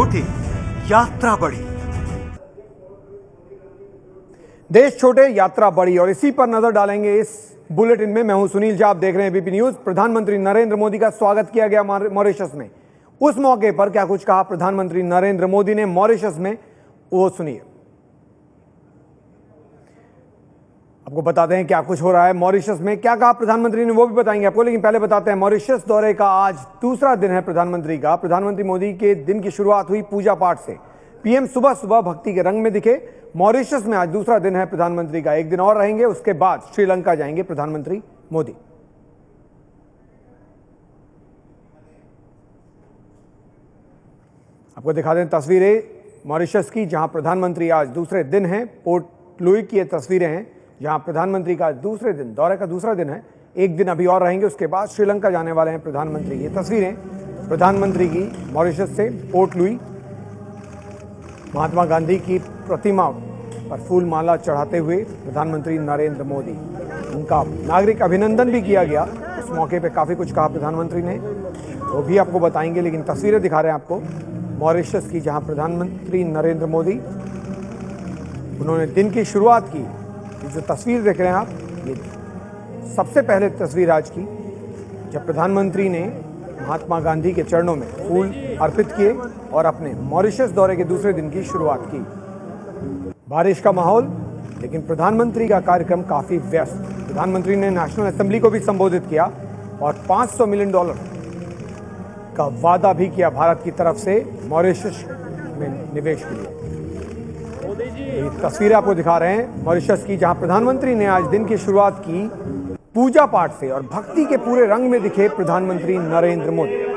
छोटे यात्रा बड़ी। देश छोटे यात्रा बड़ी, और इसी पर नजर डालेंगे इस बुलेटिन में। मैं हूं सुनील झा, आप देख रहे हैं एबीपी न्यूज। प्रधानमंत्री नरेंद्र मोदी का स्वागत किया गया मॉरिशस में। उस मौके पर क्या कुछ कहा प्रधानमंत्री नरेंद्र मोदी ने मॉरिशस में, वो सुनिए। आपको बताते हैं क्या कुछ हो रहा है मॉरिशस में। क्या कहा प्रधानमंत्री ने वो भी बताएंगे आपको, लेकिन पहले बताते हैं मॉरिशस दौरे का आज दूसरा दिन है प्रधानमंत्री का। प्रधानमंत्री मोदी के दिन की शुरुआत हुई पूजा पाठ से। पीएम सुबह सुबह भक्ति के रंग में दिखे। मॉरिशस में आज दूसरा दिन है प्रधानमंत्री का, एक दिन और रहेंगे, उसके बाद श्रीलंका जाएंगे प्रधानमंत्री मोदी। आपको दिखा दें तस्वीरें मॉरिशस की, जहां प्रधानमंत्री आज दूसरे दिन हैं। पोर्ट लुई की ये तस्वीरें हैं, जहां प्रधानमंत्री का दूसरे दिन, दौरे का दूसरा दिन है। एक दिन अभी और रहेंगे, उसके बाद श्रीलंका जाने वाले हैं प्रधानमंत्री। ये तस्वीरें प्रधानमंत्री की मॉरिशस से, पोर्ट लुई। महात्मा गांधी की प्रतिमा पर फूल माला चढ़ाते हुए प्रधानमंत्री नरेंद्र मोदी, उनका नागरिक अभिनंदन भी किया गया। उस मौके पे काफ़ी कुछ कहा प्रधानमंत्री ने, वो भी आपको बताएंगे, लेकिन तस्वीरें दिखा रहे हैं आपको मॉरिशस की, जहां प्रधानमंत्री नरेंद्र मोदी, उन्होंने दिन की शुरुआत की। ये जो तस्वीर देख रहे हैं आप, ये सबसे पहले तस्वीर आज की, जब प्रधानमंत्री ने महात्मा गांधी के चरणों में फूल अर्पित किए और अपने मॉरिशस दौरे के दूसरे दिन की शुरुआत की। बारिश का माहौल, लेकिन प्रधानमंत्री का कार्यक्रम काफी व्यस्त। प्रधानमंत्री ने नेशनल असेंबली को भी संबोधित किया और $500 मिलियन का वादा भी किया भारत की तरफ से मॉरिशस में निवेश के लिए। ये तस्वीरें आपको दिखा रहे हैं मॉरिशस की, जहां प्रधानमंत्री ने आज दिन की शुरुआत की पूजा पाठ से, और भक्ति के पूरे रंग में दिखे प्रधानमंत्री नरेंद्र मोदी।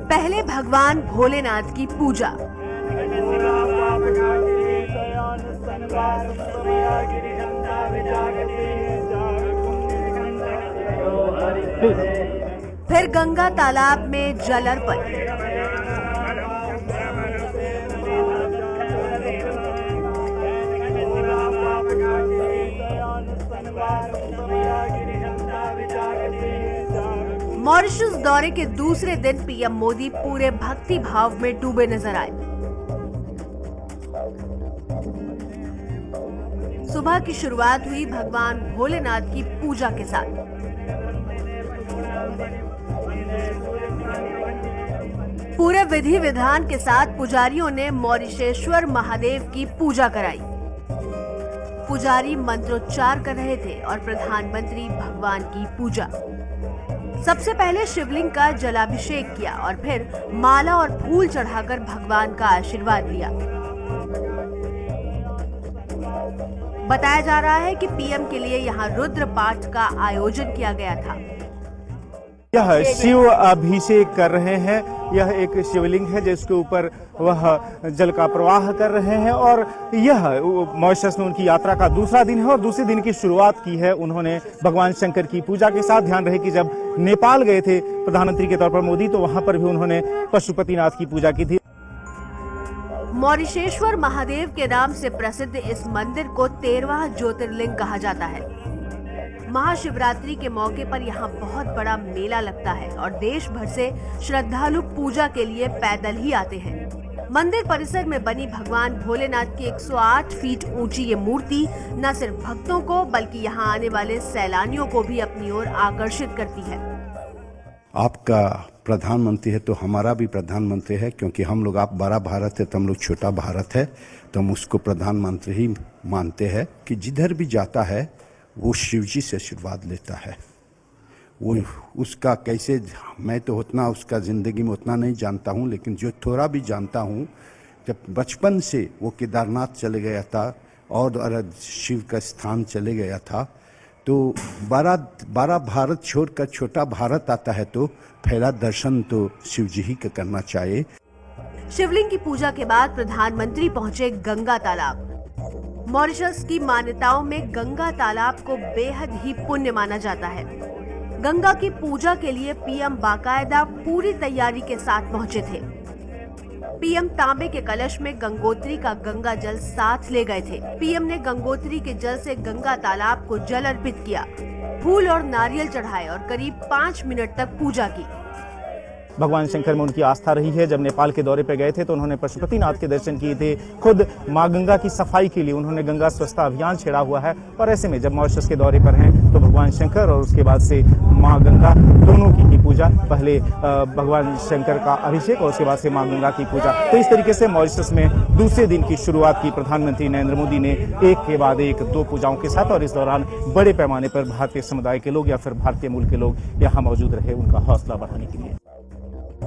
पहले भगवान भोलेनाथ की पूजा, फिर गंगा तालाब में जल अर्पण, मॉरिशस दौरे के दूसरे दिन पीएम मोदी पूरे भक्ति भाव में डूबे नजर आए। सुबह की शुरुआत हुई भगवान भोलेनाथ की पूजा के साथ। पूरे विधि विधान के साथ पुजारियों ने मॉरिशेश्वर महादेव की पूजा कराई। पुजारी मंत्रोच्चार कर रहे थे और प्रधानमंत्री भगवान की पूजा। सबसे पहले शिवलिंग का जलाभिषेक किया और फिर माला और फूल चढ़ाकर भगवान का आशीर्वाद लिया। बताया जा रहा है कि पीएम के लिए यहां रुद्र पाठ का आयोजन किया गया था। यह शिव अभिषेक कर रहे हैं। यह एक शिवलिंग है जिसके ऊपर वह जल का प्रवाह कर रहे हैं, और यह मॉरिशस में उनकी यात्रा का दूसरा दिन है और दूसरे दिन की शुरुआत की है उन्होंने भगवान शंकर की पूजा के साथ। ध्यान रहे कि जब नेपाल गए थे प्रधानमंत्री के तौर पर मोदी, तो वहां पर भी उन्होंने पशुपतिनाथ की पूजा की थी। मॉरिशेश्वर महादेव के नाम से प्रसिद्ध इस मंदिर को 13वां ज्योतिर्लिंग कहा जाता है। महाशिवरात्रि के मौके पर यहाँ बहुत बड़ा मेला लगता है और देश भर से श्रद्धालु पूजा के लिए पैदल ही आते हैं। मंदिर परिसर में बनी भगवान भोलेनाथ की 108 फीट ऊंची ये मूर्ति न सिर्फ भक्तों को, बल्कि यहाँ आने वाले सैलानियों को भी अपनी ओर आकर्षित करती है। आपका प्रधानमंत्री है तो हमारा भी प्रधानमंत्री है, क्योंकि हम लोग, आप बड़ा भारत है तो हम लोग छोटा भारत है, तो हम उसको प्रधानमंत्री ही मानते हैं कि जिधर भी जाता है वो शिव जी से आशीर्वाद लेता है। वो उसका कैसे, मैं तो उतना उसका ज़िंदगी में उतना नहीं जानता हूँ, लेकिन जो थोड़ा भी जानता हूँ, जब बचपन से वो केदारनाथ चले गया था और शिव का स्थान चले गया था, तो बड़ा भारत छोड़कर छोटा भारत आता है, तो पहला दर्शन तो शिव जी ही का करना चाहिए। शिवलिंग की पूजा के बाद प्रधानमंत्री पहुंचे गंगा तालाब। मॉरिशस की मान्यताओं में गंगा तालाब को बेहद ही पुण्य माना जाता है। गंगा की पूजा के लिए पीएम बाकायदा पूरी तैयारी के साथ पहुंचे थे। पीएम तांबे के कलश में गंगोत्री का गंगा जल साथ ले गए थे। पीएम ने गंगोत्री के जल से गंगा तालाब को जल अर्पित किया। फूल और नारियल चढ़ाए और करीब 5 मिनट तक पूजा की। भगवान शंकर में उनकी आस्था रही है। जब नेपाल के दौरे पर गए थे तो उन्होंने पशुपतिनाथ के दर्शन किए थे। खुद मां गंगा की सफाई के लिए उन्होंने गंगा स्वच्छता अभियान छेड़ा हुआ है। और ऐसे में जब मॉरिशस के दौरे पर हैं तो भगवान शंकर और उसके बाद से मां गंगा दोनों की ही पूजा, पहले भगवान शंकर का अभिषेक और उसके बाद से मां गंगा की पूजा। तो इस तरीके से मॉरिशस में दूसरे दिन की शुरुआत की प्रधानमंत्री नरेंद्र मोदी ने एक के बाद एक 2 पूजाओं के साथ। और इस दौरान बड़े पैमाने पर भारतीय समुदाय के लोग या फिर भारतीय मूल के लोग यहाँ मौजूद रहे उनका हौसला बढ़ाने के लिए।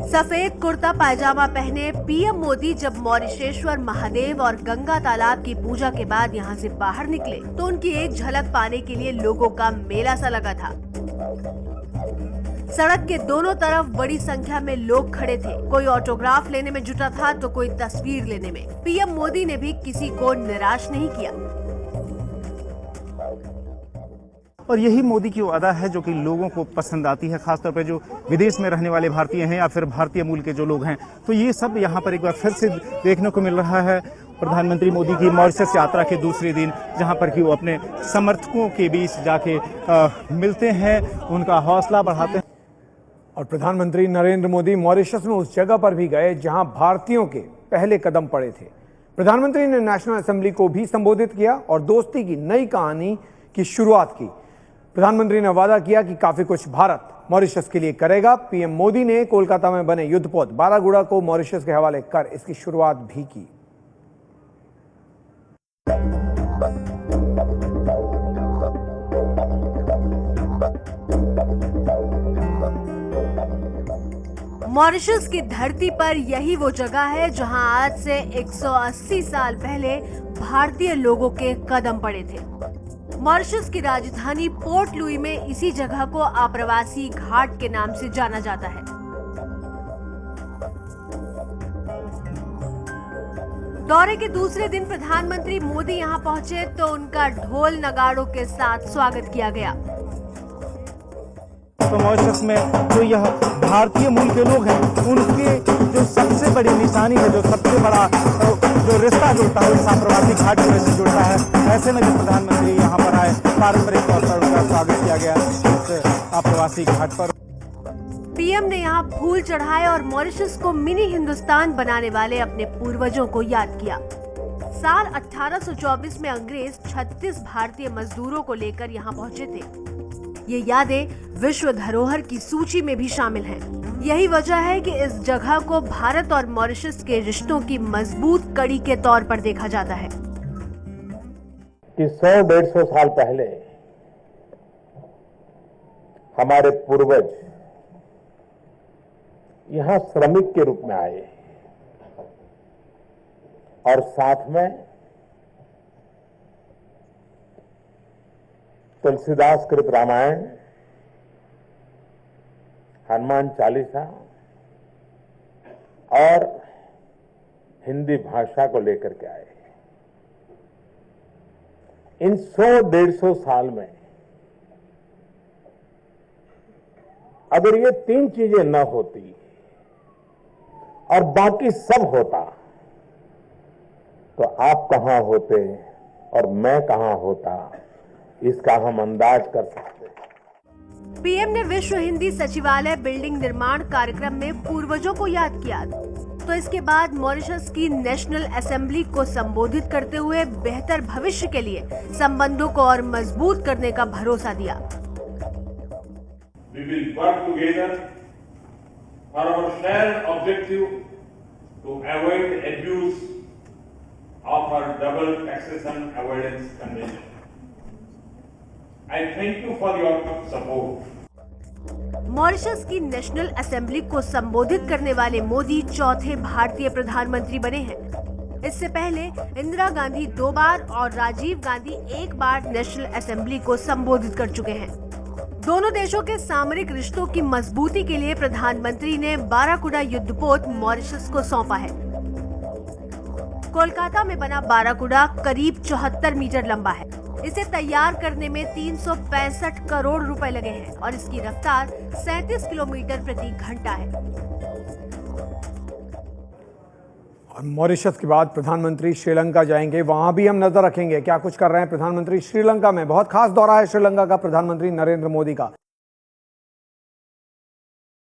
सफेद कुर्ता पायजामा पहने पीएम मोदी जब मॉरिशेश्वर महादेव और गंगा तालाब की पूजा के बाद यहां से बाहर निकले तो उनकी एक झलक पाने के लिए लोगों का मेला सा लगा था। सड़क के दोनों तरफ बड़ी संख्या में लोग खड़े थे। कोई ऑटोग्राफ लेने में जुटा था तो कोई तस्वीर लेने में। पीएम मोदी ने भी किसी को निराश नहीं किया। और यही मोदी की वो अदा है जो कि लोगों को पसंद आती है, खासतौर पे जो विदेश में रहने वाले भारतीय हैं या फिर भारतीय मूल के जो लोग हैं। तो ये सब यहाँ पर एक बार फिर से देखने को मिल रहा है प्रधानमंत्री मोदी की मॉरिशस यात्रा के दूसरे दिन, जहाँ पर कि वो अपने समर्थकों के बीच जाके मिलते हैं, उनका हौसला बढ़ाते हैं। और प्रधानमंत्री नरेंद्र मोदी मॉरिशस में उस जगह पर भी गए जहां भारतीयों के पहले कदम पड़े थे। प्रधानमंत्री ने नेशनल असेंबली को भी संबोधित किया और दोस्ती की नई कहानी की शुरुआत की। प्रधानमंत्री ने वादा किया कि काफी कुछ भारत मॉरिशस के लिए करेगा। पीएम मोदी ने कोलकाता में बने युद्धपोत बारागुड़ा को मॉरिशस के हवाले कर इसकी शुरुआत भी की। मॉरिशस की धरती पर यही वो जगह है जहां आज से 180 साल पहले भारतीय लोगों के कदम पड़े थे। मॉरिशस की राजधानी पोर्ट लुई में इसी जगह को आप्रवासी घाट के नाम से जाना जाता है। दौरे के दूसरे दिन प्रधानमंत्री मोदी यहां पहुंचे तो उनका ढोल नगाड़ों के साथ स्वागत किया गया। तो मॉरिशस में जो यह भारतीय मूल के लोग हैं उनके जो सबसे बड़ी निशानी है, जो सबसे बड़ा जो रिश्ता जुड़ता है उस आप्रवासी घाट से जुड़ता है। ऐसे में जब प्रधानमंत्री यहाँ पर आए पारंपरिक तौर पर उनका स्वागत किया गया इस आप्रवासी घाट पर। पीएम ने यहाँ फूल चढ़ाए और मॉरिशस को मिनी हिंदुस्तान बनाने वाले अपने पूर्वजों को याद किया। साल 1824 में अंग्रेज 36 भारतीय मजदूरों को लेकर यहाँ पहुँचे थे। ये यादें विश्व धरोहर की सूची में भी शामिल हैं। यही वजह है कि इस जगह को भारत और मॉरिशस के रिश्तों की मजबूत कड़ी के तौर पर देखा जाता है। कि 100-150 साल पहले हमारे पूर्वज यहां श्रमिक के रूप में आए और साथ में तुलसीदास कृत रामायण, हनुमान चालीसा और हिंदी भाषा को लेकर के आए। इन 100-150 साल में अगर ये 3 चीजें न होती और बाकी सब होता तो आप कहां होते और मैं कहां होता, इसका हम अंदाज कर सकते हैं। पीएम ने विश्व हिंदी सचिवालय बिल्डिंग निर्माण कार्यक्रम में पूर्वजों को याद किया तो इसके बाद मॉरिशस की नेशनल असेंबली को संबोधित करते हुए बेहतर भविष्य के लिए संबंधों को और मजबूत करने का भरोसा दिया। We will work together for our shared objective to avoid abuse of our double taxation avoidance convention. I thank you for your support. Mauritius की नेशनल असेंबली को संबोधित करने वाले मोदी चौथे भारतीय प्रधानमंत्री बने हैं। इससे पहले इंदिरा गांधी 2 बार और राजीव गांधी 1 बार नेशनल असेंबली को संबोधित कर चुके हैं। दोनों देशों के सामरिक रिश्तों की मजबूती के लिए प्रधानमंत्री ने बाराकुडा युद्धपोत मॉरिशस को सौंपा है। कोलकाता में बना बाराकुडा करीब 74 मीटर लंबा है। इसे तैयार करने में 365 करोड़ रुपए लगे हैं और इसकी रफ्तार 37 किलोमीटर प्रति घंटा है। और मॉरिशस के बाद प्रधानमंत्री श्रीलंका जाएंगे, वहां भी हम नजर रखेंगे क्या कुछ कर रहे हैं प्रधानमंत्री श्रीलंका में। बहुत खास दौरा है श्रीलंका का प्रधानमंत्री नरेंद्र मोदी का।